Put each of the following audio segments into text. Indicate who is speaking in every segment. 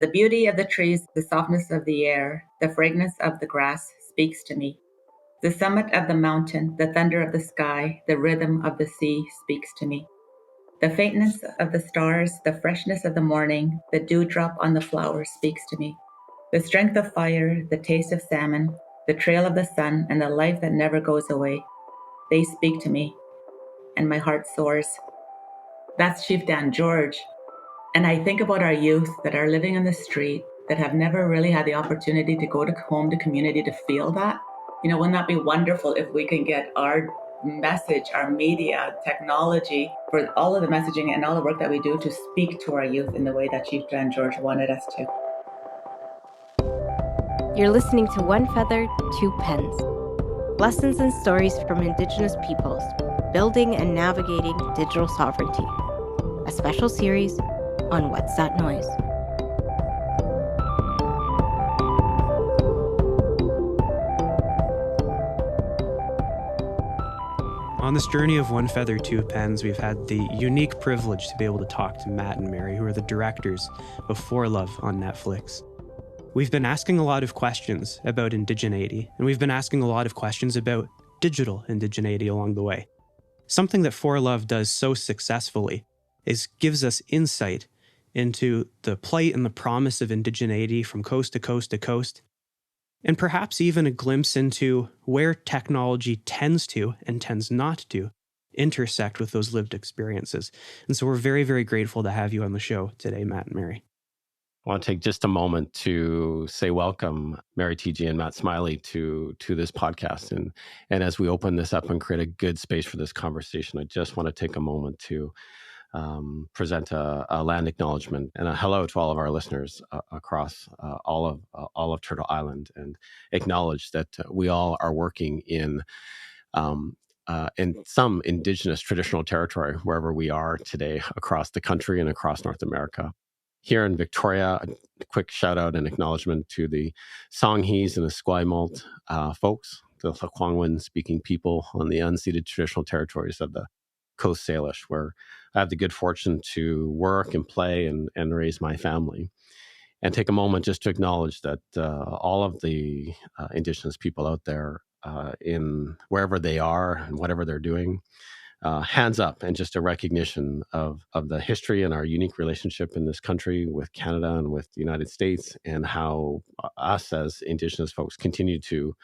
Speaker 1: The beauty of the trees, the softness of the air, the fragrance of the grass speaks to me. The summit of the mountain, the thunder of the sky, the rhythm of the sea speaks to me. The faintness of the stars, the freshness of the morning, the dewdrop on the flower speaks to me. The strength of fire, the taste of salmon, the trail of the sun, and the life that never goes away, they speak to me, and my heart soars. That's Chief Dan George. And I think about our youth that are living on the street that have never really had the opportunity to go to home to community to feel that. Wouldn't that be wonderful if we can get our message, our media, technology, for all of the messaging and all the work that we do to speak to our youth in the way that Chief Dan George wanted us to.
Speaker 2: You're listening to One Feather, Two Pens. Lessons and stories from Indigenous peoples, building and navigating digital sovereignty. A special series on What's That Noise?
Speaker 3: On this journey of One Feather, Two Pens, we've had the unique privilege to be able to talk to Matt and Mary, who are the directors of For Love on Netflix. We've been asking a lot of questions about indigeneity, and we've been asking a lot of questions about digital indigeneity along the way. Something that For Love does so successfully is gives us insight into the plight and the promise of indigeneity from coast to coast to coast, and perhaps even a glimpse into where technology tends to and tends not to intersect with those lived experiences. And so we're very, very grateful to have you on the show today, Matt and Mary.
Speaker 4: I want to take just a moment to say welcome, Mary Teegee and Matt Smiley, to this podcast. And as we open this up and create a good space for this conversation, I just want to take a moment to present a land acknowledgement and a hello to all of our listeners across all of Turtle Island, and acknowledge that we all are working in some Indigenous traditional territory wherever we are today across the country and across North America. Here in Victoria, a quick shout out and acknowledgement to the Songhees and the Esquimalt folks, the Lekwungen speaking people on the unceded traditional territories of the Coast Salish, where I have the good fortune to work and play and raise my family. And take a moment just to acknowledge that all of the Indigenous people out there in wherever they are and whatever they're doing, hands up, and just a recognition of the history and our unique relationship in this country with Canada and with the United States, and how us as Indigenous folks continue to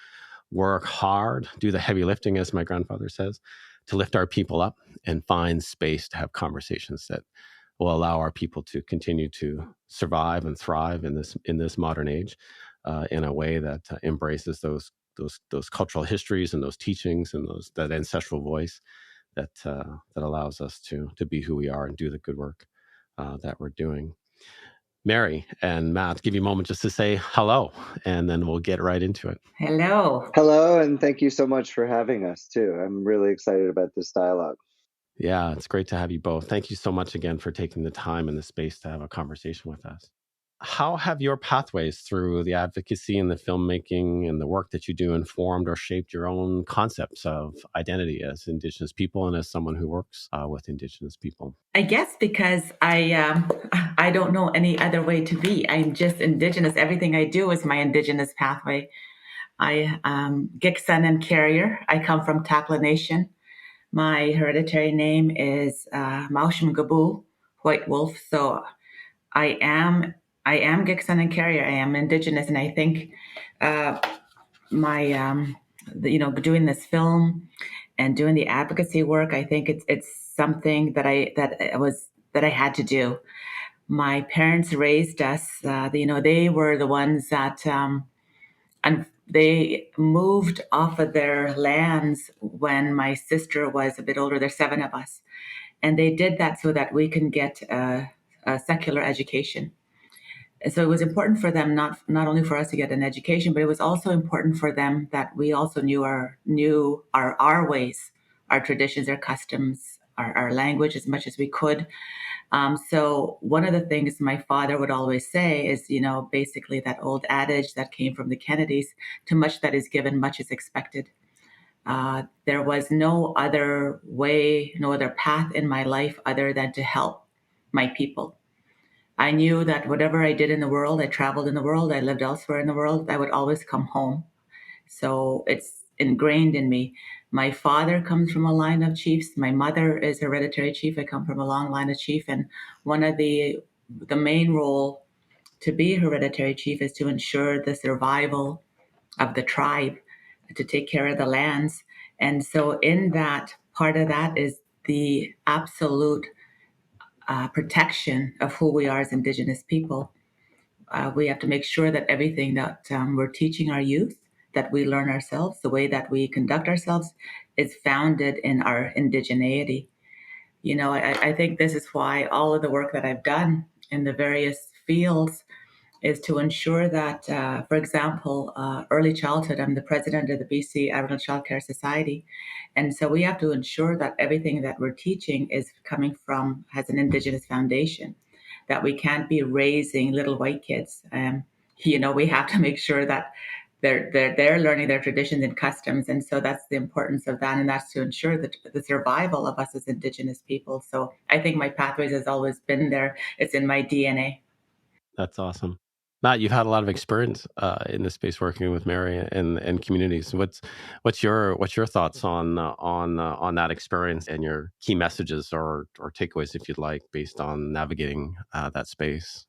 Speaker 4: work hard, do the heavy lifting, as my grandfather says, to lift our people up and find space to have conversations that will allow our people to continue to survive and thrive in this modern age, in a way that embraces those cultural histories and those teachings and that ancestral voice that allows us to be who we are and do the good work that we're doing. Mary and Matt, give you a moment just to say hello, and then we'll get right into it.
Speaker 1: Hello.
Speaker 5: Hello, and thank you so much for having us, too. I'm really excited about this dialogue.
Speaker 4: Yeah, it's great to have you both. Thank you so much again for taking the time and the space to have a conversation with us. How have your pathways through the advocacy and the filmmaking and the work that you do informed or shaped your own concepts of identity as Indigenous people and as someone who works with Indigenous people?
Speaker 1: I guess because I don't know any other way to be. I'm just Indigenous. Everything I do is my Indigenous pathway. I Gitk'san and Carrier. I come from Tapla Nation. My hereditary name is Maushim Gabu, White Wolf. So I am Gitk'san and Carrier. I am Indigenous, and I think doing this film and doing the advocacy work, I think it's something that I had to do. My parents raised us. They were the ones that and they moved off of their lands when my sister was a bit older. There's 7 of us, and they did that so that we can get a secular education. So it was important for them, not only for us to get an education, but it was also important for them that we also knew our ways, our traditions, our customs, our language as much as we could. So one of the things my father would always say is, basically that old adage that came from the Kennedys: "To much that is given, much is expected." There was no other way, no other path in my life other than to help my people. I knew that whatever I did in the world, I traveled in the world, I lived elsewhere in the world, I would always come home. So it's ingrained in me. My father comes from a line of chiefs. My mother is hereditary chief. I come from a long line of chief. And one of the main role to be hereditary chief is to ensure the survival of the tribe, to take care of the lands. And so in that, part of that is the absolute protection of who we are as Indigenous people. We have to make sure that everything that we're teaching our youth, that we learn ourselves, the way that we conduct ourselves, is founded in our indigeneity. You know, I think this is why all of the work that I've done in the various fields is to ensure that, for example, early childhood, I'm the president of the BC Aboriginal Child Care Society. And so we have to ensure that everything that we're teaching is coming from, has an Indigenous foundation, that we can't be raising little white kids. You know, we have to make sure that they're learning their traditions and customs. And so that's the importance of that. And that's to ensure that the survival of us as Indigenous people. So I think my pathways has always been there. It's in my DNA.
Speaker 4: That's awesome. Matt, you've had a lot of experience in this space working with Mary and communities. What's your thoughts on that experience and your key messages or takeaways, if you'd like, based on navigating that space?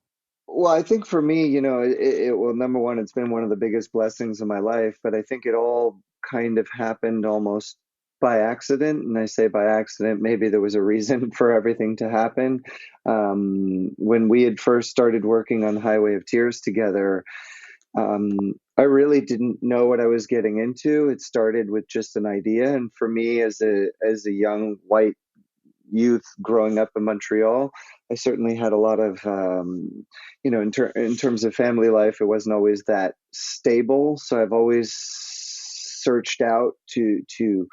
Speaker 5: Well, I think for me, well, number one, it's been one of the biggest blessings of my life, but I think it all kind of happened almost by accident. And I say by accident, maybe there was a reason for everything to happen. When we had first started working on Highway of Tears together, I really didn't know what I was getting into. It started with just an idea. And for me, as a young white youth growing up in Montreal, I certainly had a lot of, in terms of family life, it wasn't always that stable. So I've always searched out to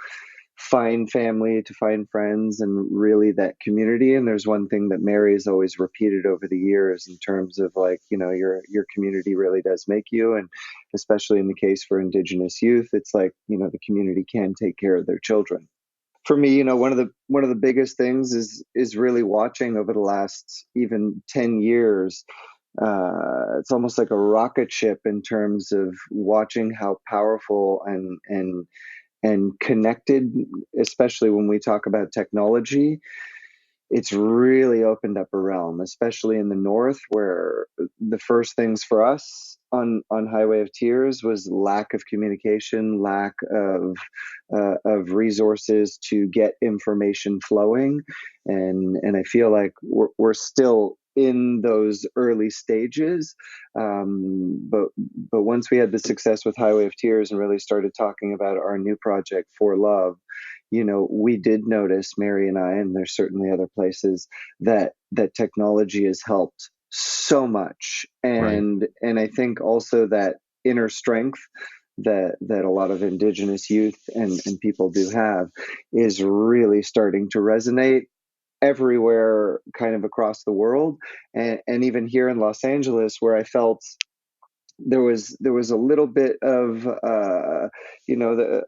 Speaker 5: find family, to find friends, and really that community. And there's one thing that Mary has always repeated over the years in terms of your community really does make you. And especially in the case for Indigenous youth, it's like, the community can take care of their children. For me, one of the biggest things is really watching over the last even 10 years. It's almost like a rocket ship in terms of watching how powerful and connected, especially when we talk about technology. It's really opened up a realm, especially in the north, where the first things for us on Highway of Tears was lack of communication, lack of resources to get information flowing, and I feel like we're still in those early stages, but once we had the success with Highway of Tears and really started talking about our new project For Love, we did notice, Mary and I, and there's certainly other places, that technology has helped so much. And I think also that inner strength that a lot of Indigenous youth and people do have is really starting to resonate everywhere, kind of across the world. And even here in Los Angeles, where I felt there was a little bit of a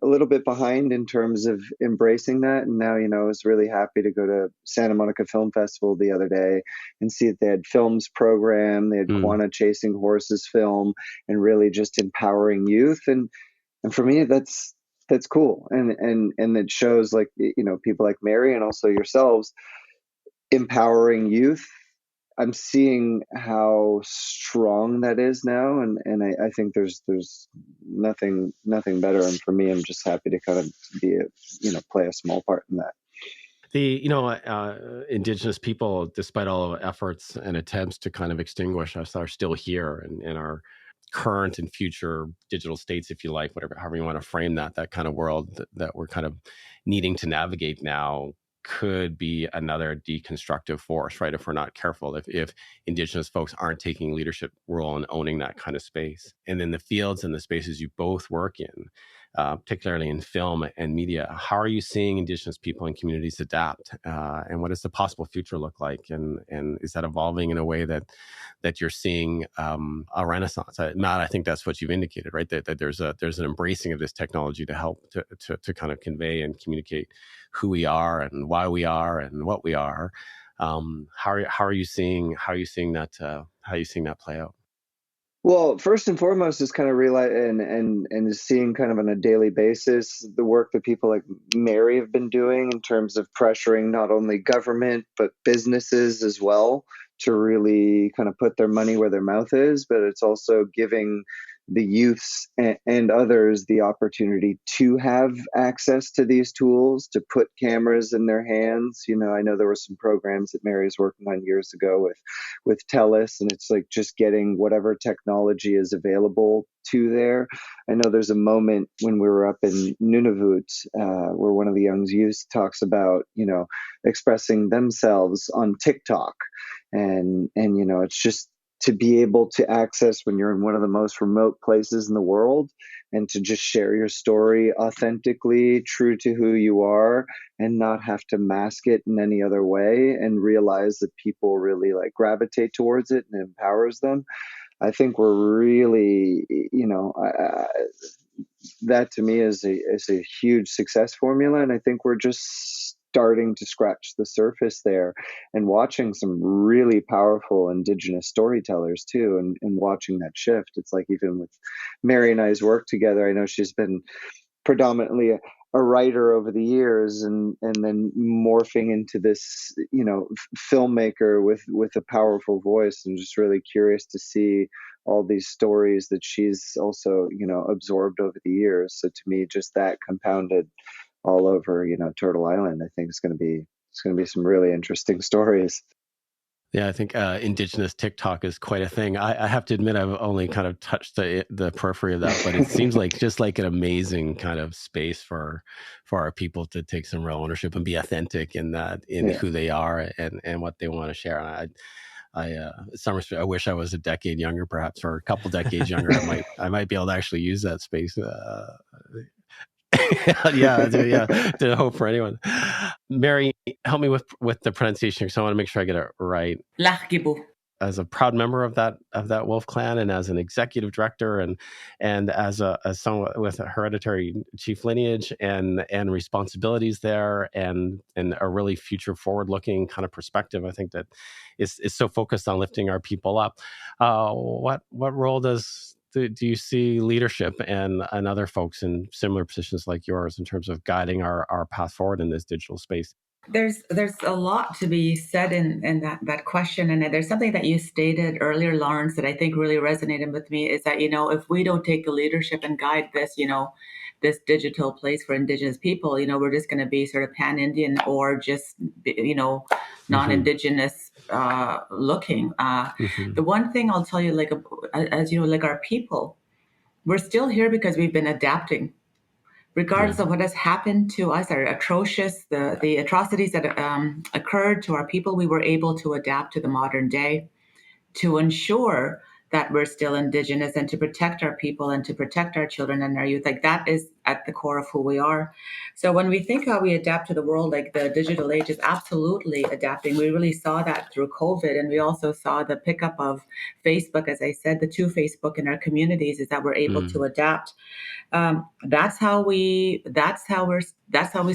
Speaker 5: little bit behind in terms of embracing that. And now, I was really happy to go to Santa Monica Film Festival the other day and see that they had films program, they had Quanah Chasing Horses film, and really just empowering youth. And for me, that's cool. And it shows, like, people like Mary and also yourselves empowering youth. I'm seeing how strong that is now, and I think there's nothing better. And for me, I'm just happy to kind of be play a small part in that.
Speaker 4: The Indigenous people, despite all efforts and attempts to kind of extinguish us, are still here in our current and future digital states, if you like, however you want to frame that kind of world that we're kind of needing to navigate now, could be another deconstructive force, right? If we're not careful, if Indigenous folks aren't taking leadership role and owning that kind of space. And in the fields and the spaces you both work in, particularly in film and media, how are you seeing Indigenous people and communities adapt? And what does the possible future look like? And is that evolving in a way that you're seeing a renaissance? Matt, I think that's what you've indicated, right? That there's an embracing of this technology to help to kind of convey and communicate who we are and why we are and what we are. How are you seeing that play out?
Speaker 5: Well, first and foremost is kind of realize and seeing kind of on a daily basis the work that people like Mary have been doing in terms of pressuring not only government but businesses as well to really kind of put their money where their mouth is, but it's also giving the youths and others the opportunity to have access to these tools, to put cameras in their hands. You know, I know there were some programs that Mary was working on years ago with TELUS, and it's like just getting whatever technology is available to there. I know there's a moment when we were up in Nunavut where one of the young youth talks about, you know, expressing themselves on TikTok, and you know, it's just to be able to access when you're in one of the most remote places in the world and to just share your story authentically, true to who you are, and not have to mask it in any other way, and realize that people really like gravitate towards it and empowers them. I think we're really, you know, that to me is a huge success formula, and I think we're just starting to scratch the surface there, and watching some really powerful Indigenous storytellers too, and watching that shift. It's like even with Mary and I's work together, I know she's been predominantly a writer over the years, and then morphing into this, you know, filmmaker with a powerful voice, and just really curious to see all these stories that she's also, you know, absorbed over the years. So to me, just that compounded all over, you know, Turtle Island, I think it's going to be some really interesting stories.
Speaker 4: Yeah, I think Indigenous TikTok is quite a thing. I have to admit, I've only kind of touched the periphery of that, but it seems like just like an amazing kind of space for our people to take some real ownership and be authentic in who they are and what they want to share. And some respect, I wish I was a decade younger, perhaps, or a couple decades younger. I might be able to actually use that space. Yeah, to hope for anyone. Mary, help me with the pronunciation, because I want to make sure I get it right.
Speaker 1: Lachgibu.
Speaker 4: As a proud member of that Wolf Clan, and as an executive director, and as someone with a hereditary chief lineage and responsibilities there, and a really future forward looking kind of perspective, I think that is so focused on lifting our people up. What role do you see leadership and other folks in similar positions like yours in terms of guiding our path forward in this digital space?
Speaker 1: There's a lot to be said in that question, and there's something that you stated earlier, Lawrence, that I think really resonated with me, is that, you know, if we don't take the leadership and guide this, you know, this digital place for Indigenous people, you know, we're just going to be sort of pan-Indian or just, you know, non-Indigenous looking. The one thing I'll tell you, like, as you know, like our people, we're still here because we've been adapting. Regardless of what has happened to us, are atrocious, the atrocities that occurred to our people, we were able to adapt to the modern day to ensure that we're still Indigenous and to protect our people and to protect our children and our youth. Like, that is at the core of who we are. So when we think how we adapt to the world, like the digital age is absolutely adapting. We really saw that through COVID, and we also saw the pickup of Facebook. As I said, the to Facebook in our communities is that we're able to adapt. That's how we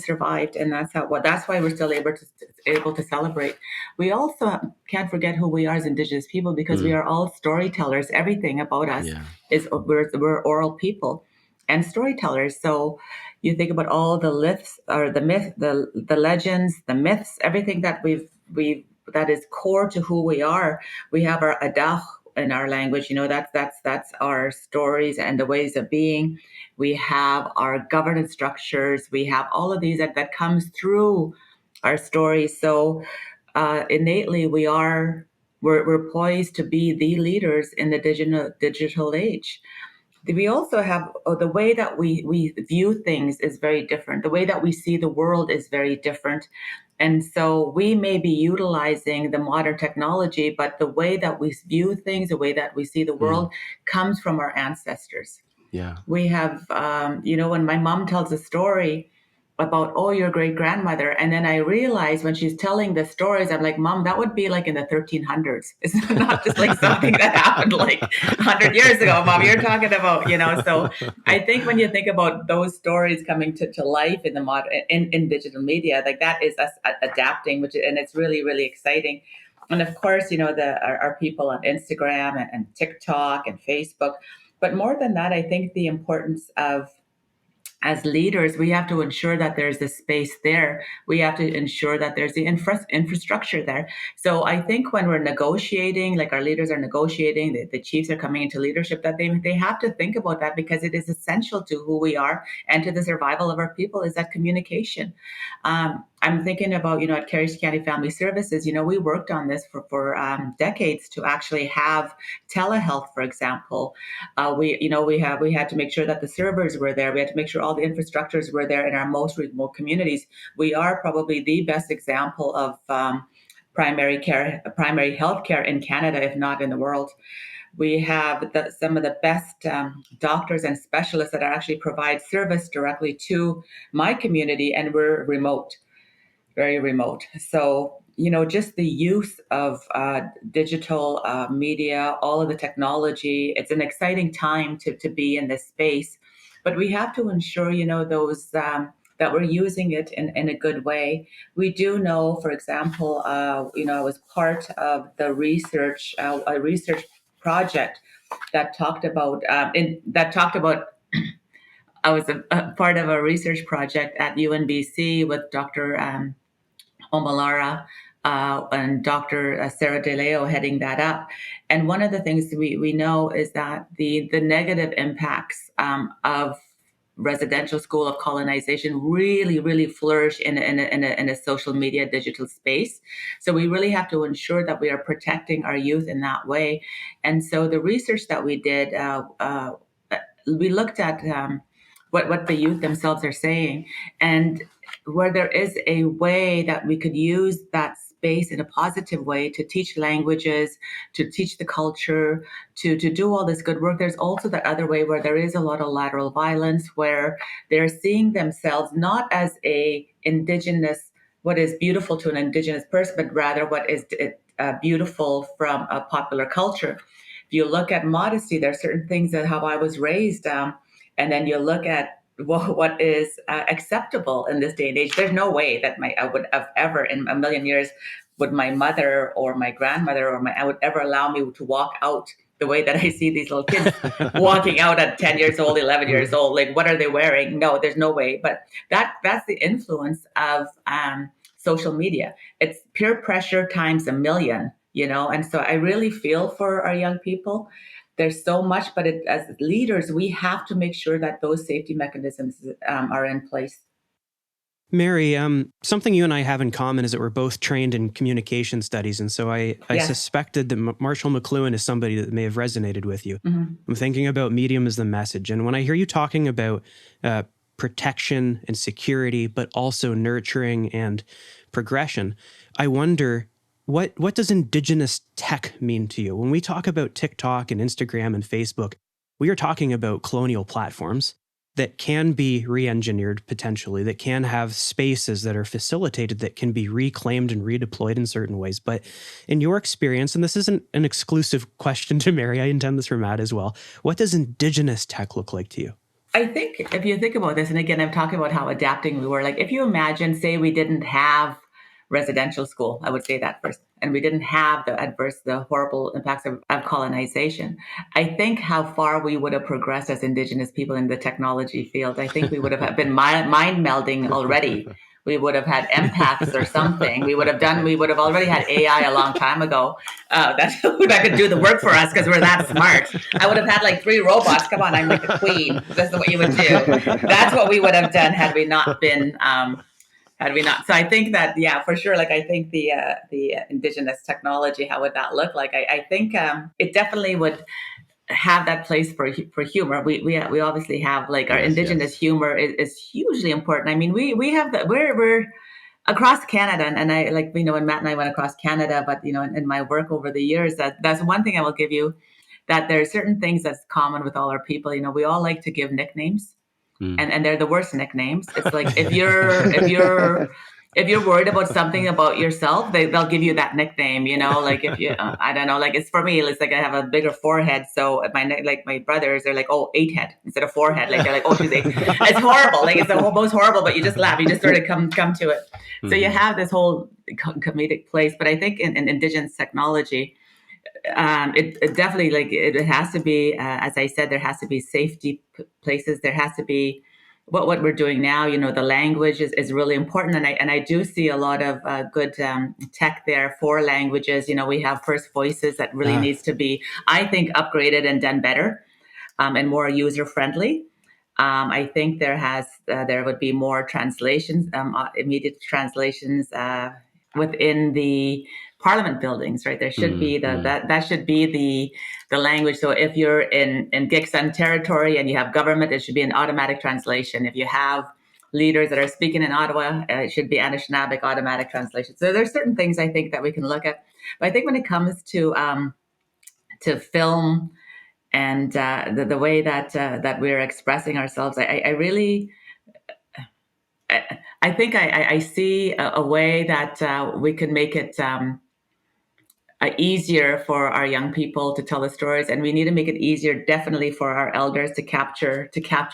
Speaker 1: survived, and that's why we're still able to celebrate. We also can't forget who we are as Indigenous people, because we are all storytellers. Everything about us is we're oral people and storytellers. So you think about all the myths or the legends, the myths, everything that we've that is core to who we are. We have our adach in our language, you know, that's our stories and the ways of being. We have our governance structures. We have all of these that comes through our stories. So innately, we're poised to be the leaders in the digital age. We also have the way that we view things is very different. The way that we see the world is very different. And so we may be utilizing the modern technology, but the way that we view things, the way that we see the world comes from our ancestors.
Speaker 4: Yeah.
Speaker 1: We have, you know, when my mom tells a story about, oh, your great grandmother. And then I realized when she's telling the stories, I'm like, Mom, that would be like in the 1300s. It's not just like something that happened like 100 years ago, Mom. You're talking about, so I think when you think about those stories coming to life in the modern, in digital media, like that is us adapting, and it's really, really exciting. And of course, our people on Instagram and TikTok and Facebook. But more than that, I think the importance of, as leaders, we have to ensure that there's the space there. We have to ensure that there's the infrastructure there. So I think when we're negotiating, like our leaders are negotiating, the chiefs are coming into leadership, that they have to think about that, because it is essential to who we are and to the survival of our people, is that communication. I'm thinking about, at Carriage County Family Services, we worked on this for decades to actually have telehealth, for example. We had to make sure that the servers were there. We had to make sure all the infrastructures were there in our most remote communities. We are probably the best example of primary health care in Canada, if not in the world. We have some of the best doctors and specialists that actually provide service directly to my community, and we're remote, very remote. So, just the use of digital media, all of the technology, it's an exciting time to be in this space. But we have to ensure, those that we're using it in a good way. We do know, for example, I was part of the research, a research project that talked about, I was a part of a research project at UNBC with Dr. Omalara and Dr. Sarah DeLeo heading that up. And one of the things we know is that the negative impacts of residential school of colonization really, really flourish in a social media digital space. So we really have to ensure that we are protecting our youth in that way. And so the research that we did, we looked at what the youth themselves are saying, and where there is a way that we could use that space in a positive way to teach languages, to teach the culture, to do all this good work. There's also the other way where there is a lot of lateral violence, where they're seeing themselves not as a Indigenous, what is beautiful to an Indigenous person, but rather what is beautiful from a popular culture. If you look at modesty, there are certain things that how I was raised, and then you look at what is acceptable in this day and age. There's no way that I would have ever in a million years would my mother or my grandmother or I would ever allow me to walk out the way that I see these little kids walking out at 10 years old, 11 years old. Like, what are they wearing? No, there's no way. But that's the influence of social media. It's peer pressure times a million, and so I really feel for our young people. There's so much, but as leaders, we have to make sure that those safety mechanisms are in place.
Speaker 3: Mary, something you and I have in common is that we're both trained in communication studies. And so I suspected that Marshall McLuhan is somebody that may have resonated with you. Mm-hmm. I'm thinking about medium as the message. And when I hear you talking about protection and security, but also nurturing and progression, I wonder, what does Indigenous tech mean to you? When we talk about TikTok and Instagram and Facebook, we are talking about colonial platforms that can be re-engineered potentially, that can have spaces that are facilitated, that can be reclaimed and redeployed in certain ways. But in your experience, and this isn't an exclusive question to Mary, I intend this for Matt as well, what does Indigenous tech look like to you?
Speaker 1: I think if you think about this, and again, I'm talking about how adapting we were, like if you imagine, say we didn't have residential school, I would say that first, and we didn't have the horrible impacts of colonization, I think how far we would have progressed as Indigenous people in the technology field. I think we would have been mind melding already. We would have had empaths or something. We would have already had AI a long time ago. That could do the work for us because we're that smart. I would have had like 3 robots. Come on, I'm like the queen. This is what you would do. That's what we would have done had we not been. So I think that, yeah, for sure. Like I think the Indigenous technology, how would that look like? I think it definitely would have that place for humor. We obviously have like our Indigenous humor is hugely important. I mean, we have we're across Canada, and I like, when Matt and I went across Canada, but in my work over the years, that's one thing I will give you, that there are certain things that's common with all our people. We all like to give nicknames. and they're the worst nicknames. It's like if you're worried about something about yourself, they'll give you that nickname, like if you, I don't know, like it's for me, it's like I have a bigger forehead. So my brothers, they're like, oh, 8-head instead of forehead. Like they're like, oh, she's 8. It's horrible. Like it's the most horrible, but you just laugh. You just sort of come to it. So you have this whole comedic place. But I think in Indigenous technology, it definitely, like it has to be, as I said, there has to be safety places. There has to be what we're doing now. The language is really important, and I do see a lot of good tech there for languages. We have First Voices that really needs to be, I think, upgraded and done better, and more user friendly. I think there would be more translations, immediate translations within the Parliament buildings, right? There should be that should be the language. So if you're in Gitk'san territory and you have government, it should be an automatic translation. If you have leaders that are speaking in Ottawa, it should be Anishinaabe automatic translation. So there's certain things I think that we can look at. But I think when it comes to film and the way that we're expressing ourselves, I really, I think I see a way that we can make it easier for our young people to tell the stories, and we need to make it easier, definitely, for our elders to capture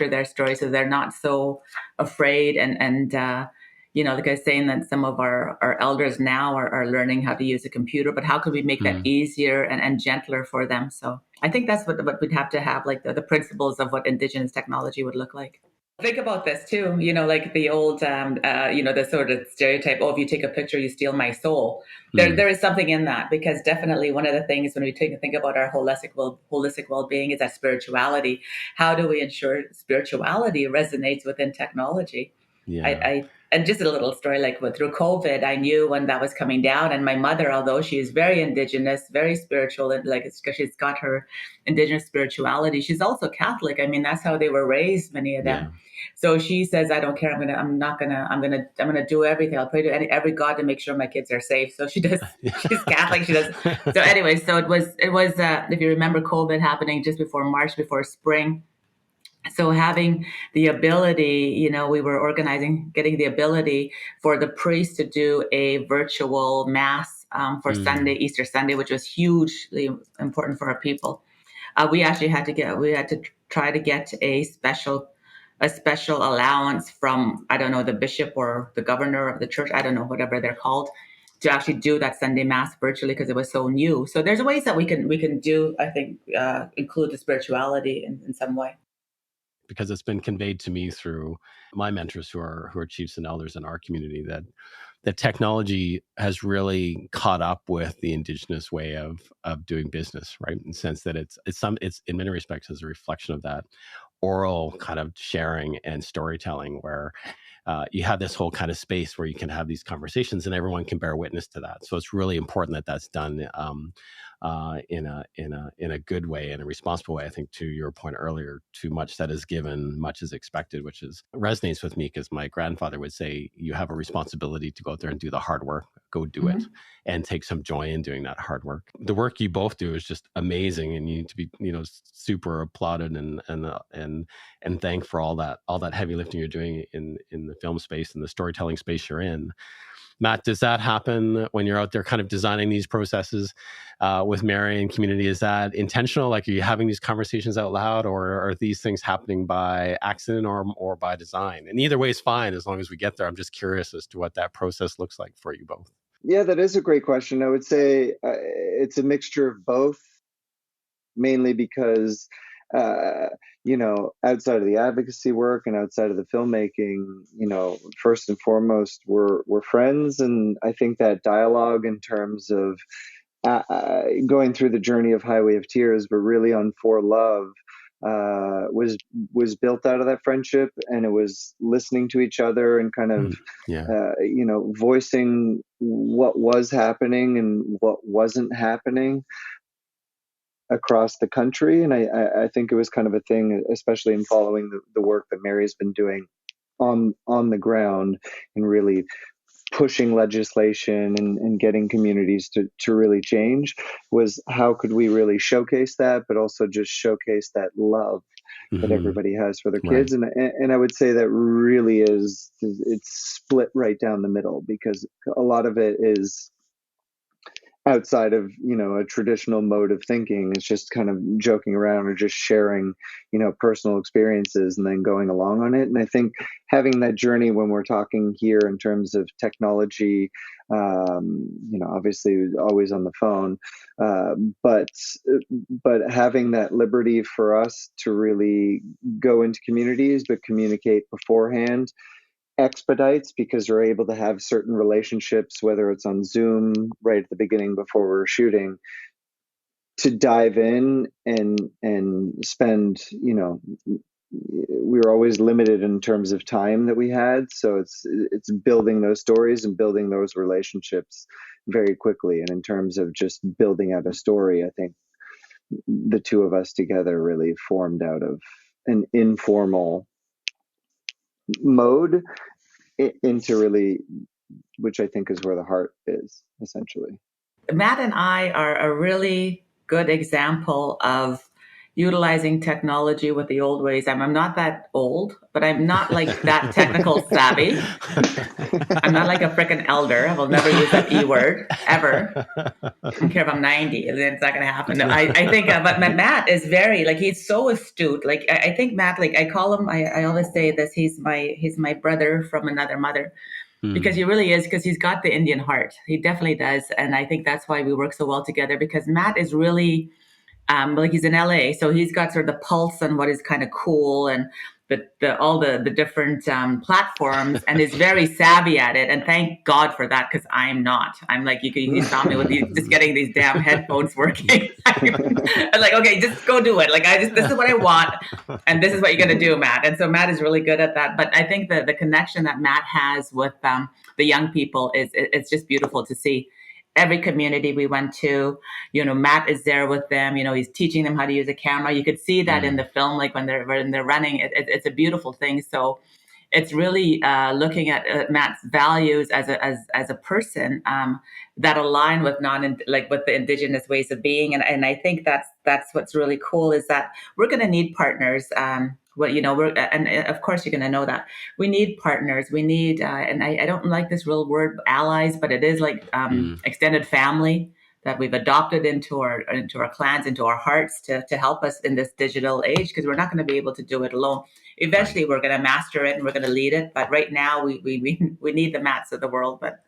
Speaker 1: their stories, so they're not so afraid. And like I was saying, that some of our elders now are learning how to use a computer, but how could we make that easier and gentler for them? So I think that's what we'd have to have, like the principles of what Indigenous technology would look like. Think about this too, like the old, the sort of stereotype, oh, if you take a picture, you steal my soul. There is something in that, because definitely one of the things when we think about our holistic well-being is that spirituality. How do we ensure spirituality resonates within technology? Yeah. And just a little story, like through COVID, I knew when that was coming down, and my mother, although she is very Indigenous, very spiritual, and like it's because she's got her Indigenous spirituality, she's also Catholic. I mean, that's how they were raised, many of them. Yeah. So she says, I don't care. I'm gonna do everything. I'll pray to every God to make sure my kids are safe. So she does. She's Catholic. She does. So anyway, so it was. If you remember, COVID happening just before March, before spring. So having the ability, we were organizing, getting the ability for the priest to do a virtual mass for Sunday, Easter Sunday, which was hugely important for our people. We actually had to try to get a special allowance from, I don't know, the bishop or the governor of the church, I don't know, whatever they're called, to actually do that Sunday mass virtually, because it was so new. So there's ways that we can do, I think, include the spirituality in some way.
Speaker 4: Because it's been conveyed to me through my mentors who are chiefs and elders in our community that technology has really caught up with the Indigenous way of doing business, right? In the sense that it's in many respects is a reflection of that oral kind of sharing and storytelling, where you have this whole kind of space where you can have these conversations and everyone can bear witness to that. So it's really important that that's done in a good way, in a responsible way. I think, to your point earlier, too much that is given, much is expected, which resonates with me, because my grandfather would say, you have a responsibility to go out there and do the hard work. Go do it, and take some joy in doing that hard work. The work you both do is just amazing, and you need to be, super applauded and thanked for all that heavy lifting you're doing in the film space and the storytelling space you're in. Matt, does that happen when you're out there kind of designing these processes with Mary and community? Is that intentional? Like, are you having these conversations out loud, or are these things happening by accident or by design? And either way is fine, as long as we get there. I'm just curious as to what that process looks like for you both.
Speaker 5: Yeah, that is a great question. I would say it's a mixture of both, mainly because outside of the advocacy work and outside of the filmmaking, first and foremost, we're friends. And I think that dialogue in terms of going through the journey of Highway of Tears, but really on For Love, was built out of that friendship, and it was listening to each other and kind of, voicing what was happening and what wasn't happening across the country. And I think it was kind of a thing, especially in following the work that Mary's been doing on the ground, and really pushing legislation and getting communities to really change, was how could we really showcase that, but also just showcase that love that everybody has for their kids. And I would say that really is, it's split right down the middle, because a lot of it is outside of, a traditional mode of thinking. It's just kind of joking around or just sharing, personal experiences and then going along on it. And I think having that journey when we're talking here in terms of technology, obviously always on the phone, but having that liberty for us to really go into communities, but communicate beforehand, expedites, because we're able to have certain relationships, whether it's on Zoom right at the beginning before we're shooting, to dive in and spend, we were always limited in terms of time that we had. So it's building those stories and building those relationships very quickly. And in terms of just building out a story, I think the two of us together really formed out of an informal mode into really, which I think is where the heart is, essentially.
Speaker 1: Matt and I are a really good example of utilizing technology with the old ways. I'm not that old, but I'm not like that technical savvy. I'm not like a freaking elder. I will never use that E word ever. I don't care if I'm 90, and it's not going to happen. No, I think, but Matt is very, like, he's so astute. Like, I think Matt, like, I call him, I always say this, he's my brother from another mother. Because he really is, because he's got the Indian heart. He definitely does. And I think that's why we work so well together, because Matt is really, like, he's in LA. So he's got sort of the pulse on what is kind of cool and all the different platforms, and is very savvy at it. And thank God for that, because I'm not. I'm like, you saw me with just getting these damn headphones working. I'm like, okay, just go do it. Like, this is what I want. And this is what you're going to do, Matt. And so Matt is really good at that. But I think the connection that Matt has with the young people it's just beautiful to see. Every community we went to, Matt is there with them. He's teaching them how to use a camera. You could see that in the film, like when they're running. It's a beautiful thing. So it's really looking at Matt's values as a person that align with with the Indigenous ways of being. And I think that's what's really cool, is that we're going to need partners. And of course you're going to know that we need partners. We need, and I don't like this real word allies, but it is like extended family that we've adopted into our clans, into our hearts to help us in this digital age, because we're not going to be able to do it alone. Eventually, we're going to master it and we're going to lead it. But right now, we need the Matts of the world, but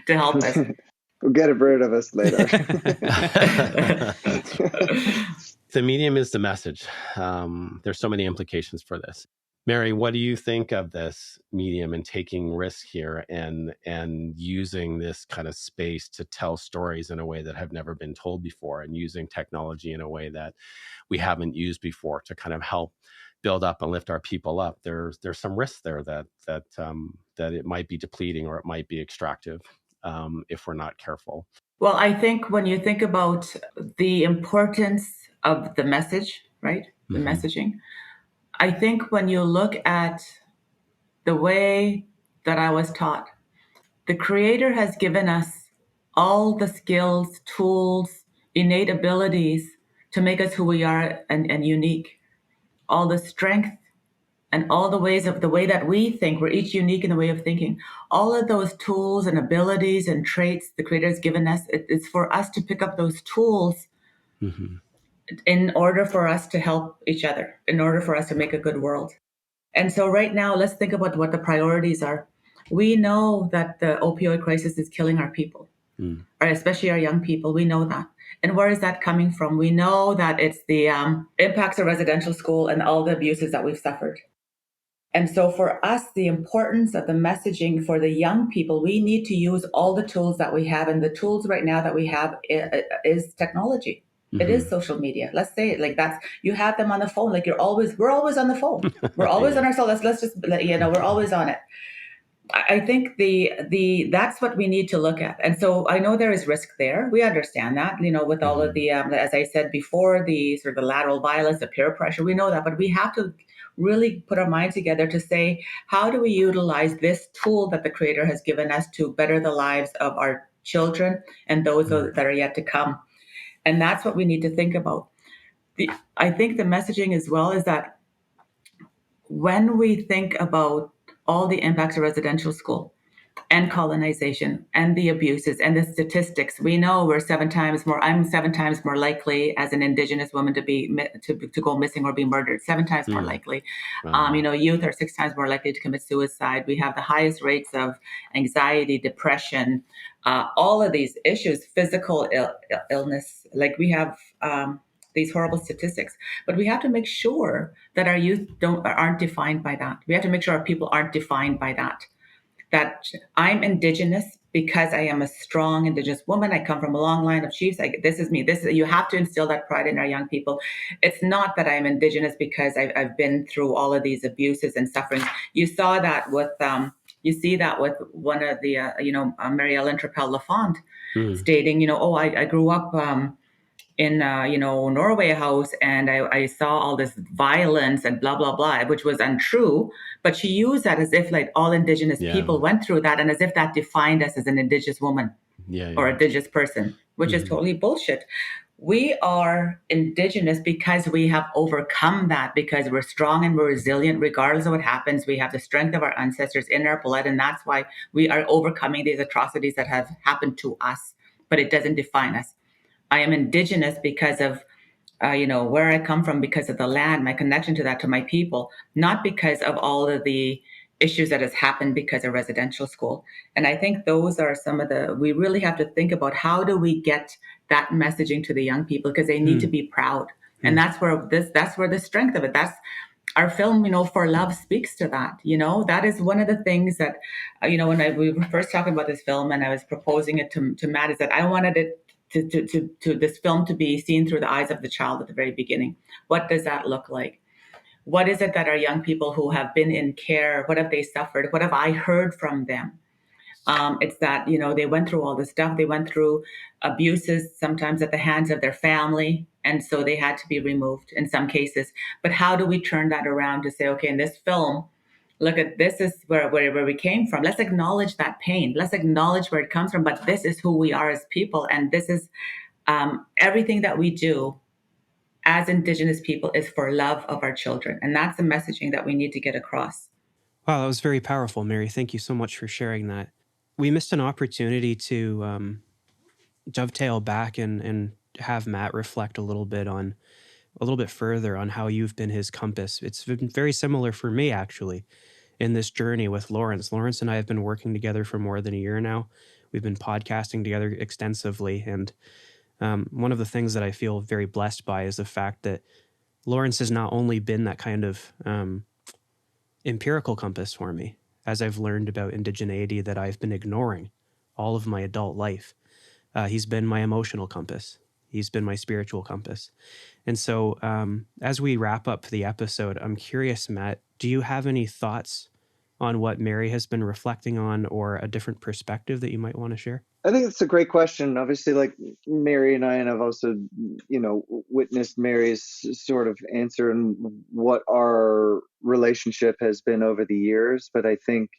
Speaker 1: to help us.
Speaker 5: We'll get rid of us later.
Speaker 4: The medium is the message. There's so many implications for this. Mary, what do you think of this medium and taking risk here and using this kind of space to tell stories in a way that have never been told before, and using technology in a way that we haven't used before to kind of help build up and lift our people up? There's some risks there that it might be depleting, or it might be extractive if we're not careful.
Speaker 1: Well, I think when you think about the importance of the message, right? The messaging. I think when you look at the way that I was taught, the Creator has given us all the skills, tools, innate abilities to make us who we are and unique. All the strength and all the ways of the way that we think. We're each unique in the way of thinking. All of those tools and abilities and traits the Creator has given us, it's for us to pick up those tools in order for us to help each other, in order for us to make a good world. And so right now, let's think about what the priorities are. We know that the opioid crisis is killing our people, or especially our young people. We know that. And where is that coming from? We know that it's the impacts of residential school and all the abuses that we've suffered. And so for us, the importance of the messaging for the young people, we need to use all the tools that we have. And the tools right now that we have is technology. It is social media. Let's say it like that. You have them on the phone. Like we're always on the phone. We're always on our cell. Let's just, we're always on it. I think that's what we need to look at. And so I know there is risk there. We understand that, with all of the, as I said before, the sort of the lateral violence, the peer pressure, we know that, but we have to really put our minds together to say, how do we utilize this tool that the Creator has given us to better the lives of our children and those that are yet to come? And that's what we need to think about. I think the messaging as well is that when we think about all the impacts of residential school and colonization and the abuses and the statistics, we know I'm 7 times more likely as an Indigenous woman to go missing or be murdered, 7 times more likely.
Speaker 4: Wow.
Speaker 1: Youth are 6 times more likely to commit suicide. We have the highest rates of anxiety, depression, all of these issues, physical illness. Like we have these horrible statistics, but we have to make sure that our youth aren't defined by that. We have to make sure our people aren't defined by that. That I'm Indigenous because I am a strong Indigenous woman. I come from a long line of chiefs. This is me. You have to instill that pride in our young people. It's not that I'm Indigenous because I've been through all of these abuses and sufferings. You saw that with you see that with one of the Mary Ellen Trapel-Lafont stating, I grew up in Norway House, and I saw all this violence and blah blah blah, which was untrue. But she used that as if like all Indigenous people went through that, and as if that defined us as an Indigenous woman or Indigenous person, which is totally bullshit. We are Indigenous because we have overcome that, because we're strong and we're resilient regardless of what happens. We have the strength of our ancestors in our blood, and that's why we are overcoming these atrocities that have happened to us. But it doesn't define us. I am Indigenous because of, where I come from, because of the land, my connection to that, to my people, not because of all of the issues that has happened because of residential school. And I think those are some of we really have to think about how do we get that messaging to the young people, because they need to be proud. And that's where the strength of it. That's our film, For Love, speaks to that. That is one of the things that, when we were first talking about this film and I was proposing it to Matt, is that I wanted it to this film to be seen through the eyes of the child at the very beginning. What does that look like? What is it that our young people who have been in care, what have they suffered? What have I heard from them? It's that, they went through all this stuff. They went through abuses, sometimes at the hands of their family. And so they had to be removed in some cases. But how do we turn that around to say, okay, in this film, look at this is where we came from. Let's acknowledge that pain. Let's acknowledge where it comes from. But this is who we are as people. And this is everything that we do as Indigenous people is for love of our children. And that's the messaging that we need to get across.
Speaker 3: Wow, that was very powerful, Mary. Thank you so much for sharing that. We missed an opportunity to dovetail back and have Matt reflect a little bit further on how you've been his compass. It's been very similar for me, actually, in this journey with Lawrence. Lawrence and I have been working together for more than a year now. We've been podcasting together extensively. And one of the things that I feel very blessed by is the fact that Lawrence has not only been that kind of empirical compass for me, as I've learned about indigeneity that I've been ignoring all of my adult life. He's been my emotional compass. He's been my spiritual compass. And so as we wrap up the episode, I'm curious, Matt, do you have any thoughts on what Mary has been reflecting on, or a different perspective that you might want to share?
Speaker 5: I think it's a great question. Obviously, like Mary and I, and I've also, witnessed Mary's sort of answer and what our relationship has been over the years. But I think,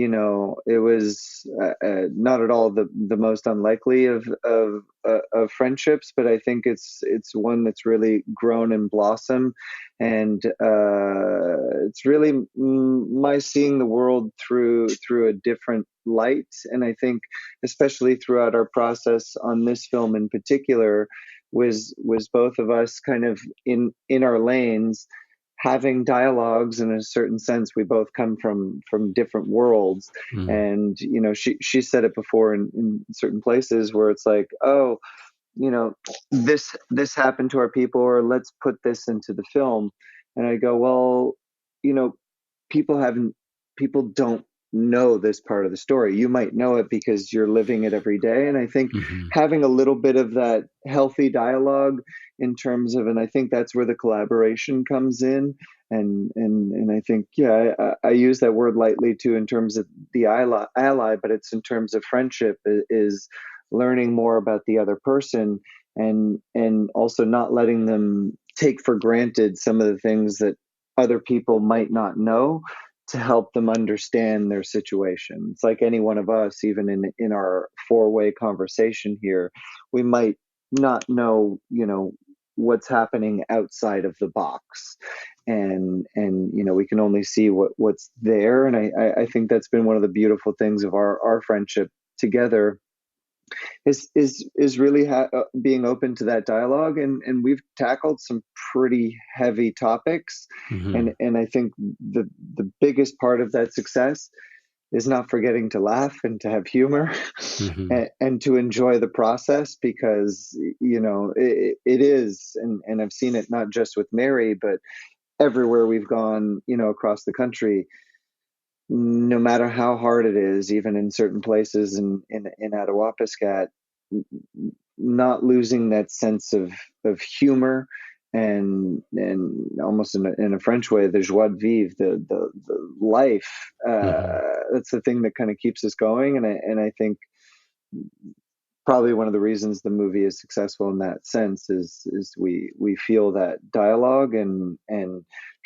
Speaker 5: it was not at all the most unlikely of friendships, but I think it's one that's really grown and blossomed, and it's really my seeing the world through a different light. And I think, especially throughout our process on this film in particular, was both of us kind of in our lanes, having dialogues. In a certain sense, we both come from different worlds. And she said it before in certain places where it's like, oh, this happened to our people, or let's put this into the film. And I go, well, people don't know this part of the story. You might know it because you're living it every day. And I think having a little bit of that healthy dialogue in terms of, and I think that's where the collaboration comes in. And I think, yeah, I use that word lightly too, in terms of the ally, but it's in terms of friendship, is learning more about the other person, and also not letting them take for granted some of the things that other people might not know, to help them understand their situation. It's like any one of us, even in our four-way conversation here, we might not know, what's happening outside of the box, and we can only see what's there. And I think that's been one of the beautiful things of our friendship together, is really being open to that dialogue, and we've tackled some pretty heavy topics, and I think the biggest part of that success is not forgetting to laugh and to have humor, and to enjoy the process, because it is, and I've seen it not just with Mary, but everywhere we've gone, across the country. No matter how hard it is, even in certain places in Attawapiskat, not losing that sense of humor, and almost in a French way, the joie de vivre, the life. That's the thing that kind of keeps us going, and I think probably one of the reasons the movie is successful in that sense is we feel that dialogue, and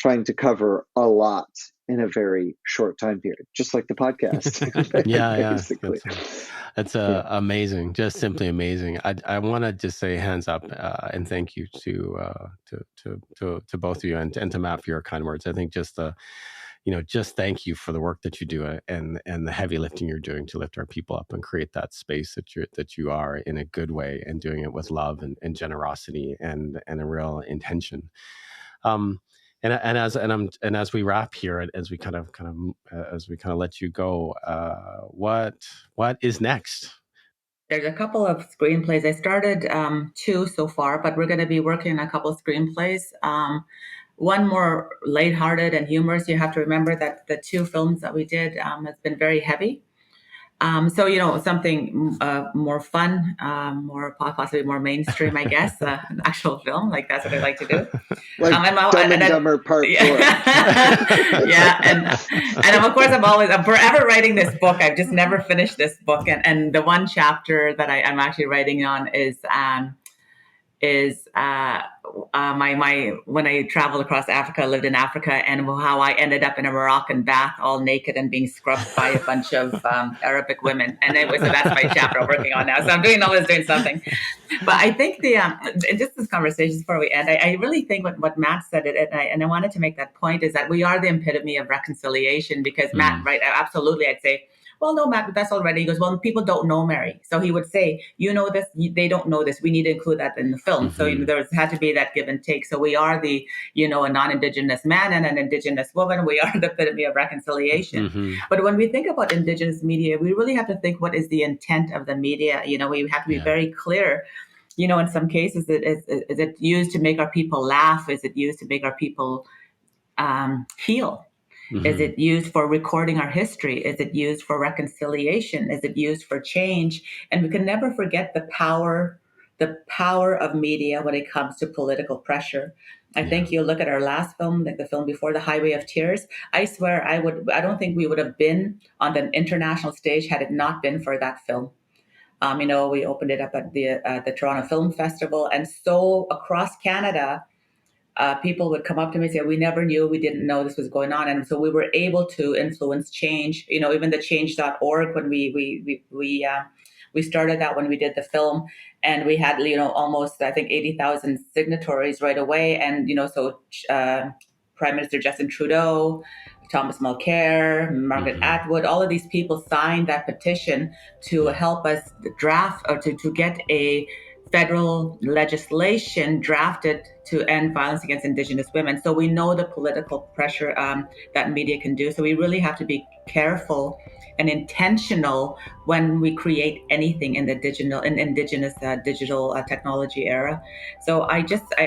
Speaker 5: trying to cover a lot in a very short time period, just like the podcast. Basically.
Speaker 4: That's amazing, just simply amazing. I want to just say hands up and thank you to both of you, and to Matt for your kind words. I think just just thank you for the work that you do, and the heavy lifting you're doing to lift our people up and create that space that you are, in a good way, and doing it with love and generosity and a real intention. And as we wrap here, as we kind of let you go, what is next?
Speaker 1: There's a couple of screenplays. I started 2 so far, but we're going to be working on a couple of screenplays. One more lighthearted and humorous. You have to remember that the 2 films that we did has been very heavy. So, something more fun, possibly more mainstream, I guess, an actual film. Like, that's what I like to do.
Speaker 5: Like Dumb and Dumber Part 4.
Speaker 1: Yeah. And of course, I'm forever writing this book. I've just never finished this book. And the one chapter that I'm actually writing on is my when I traveled across Africa, lived in Africa, and how I ended up in a Moroccan bath, all naked and being scrubbed by a bunch of Arabic women. And so that's my chapter I'm working on now. So I'm doing something. But I think just this conversation before we end, I really think what Matt said, and I wanted to make that point, is that we are the epitome of reconciliation, because Matt, right? Absolutely, I'd say, well, no, Matt, that's already. He goes, well, people don't know Mary. So he would say, this, they don't know this. We need to include that in the film. So there had to be that give and take. So we are a non-Indigenous man and an Indigenous woman. We are the epitome of reconciliation. But when we think about Indigenous media, we really have to think, what is the intent of the media? We have to be very clear. In some cases, is it used to make our people laugh? Is it used to make our people heal? Is it used for recording our history? Is it used for reconciliation? Is it used for change? And we can never forget the power of media when it comes to political pressure. I think you look at our last film, like the film before, The Highway of Tears. I swear I don't think we would have been on the international stage had it not been for that film. We opened it up at the Toronto Film Festival, and so across Canada, people would come up to me and say, we didn't know this was going on. And so we were able to influence change, even the change.org, when we started that when we did the film, and we had, almost, I think, 80,000 signatories right away. And, so Prime Minister Justin Trudeau, Thomas Mulcair, Margaret Atwood, all of these people signed that petition to help us draft, or to get a federal legislation drafted to end violence against Indigenous women. So we know the political pressure that media can do. So we really have to be careful and intentional when we create anything in the indigenous digital technology era. So I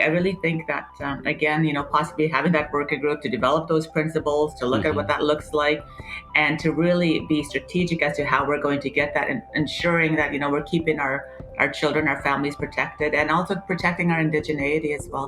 Speaker 1: really think that again, possibly having that working group to develop those principles, to look at what that looks like, and to really be strategic as to how we're going to get that, and ensuring that we're keeping our children, our families protected, and also protecting our indigeneity as well.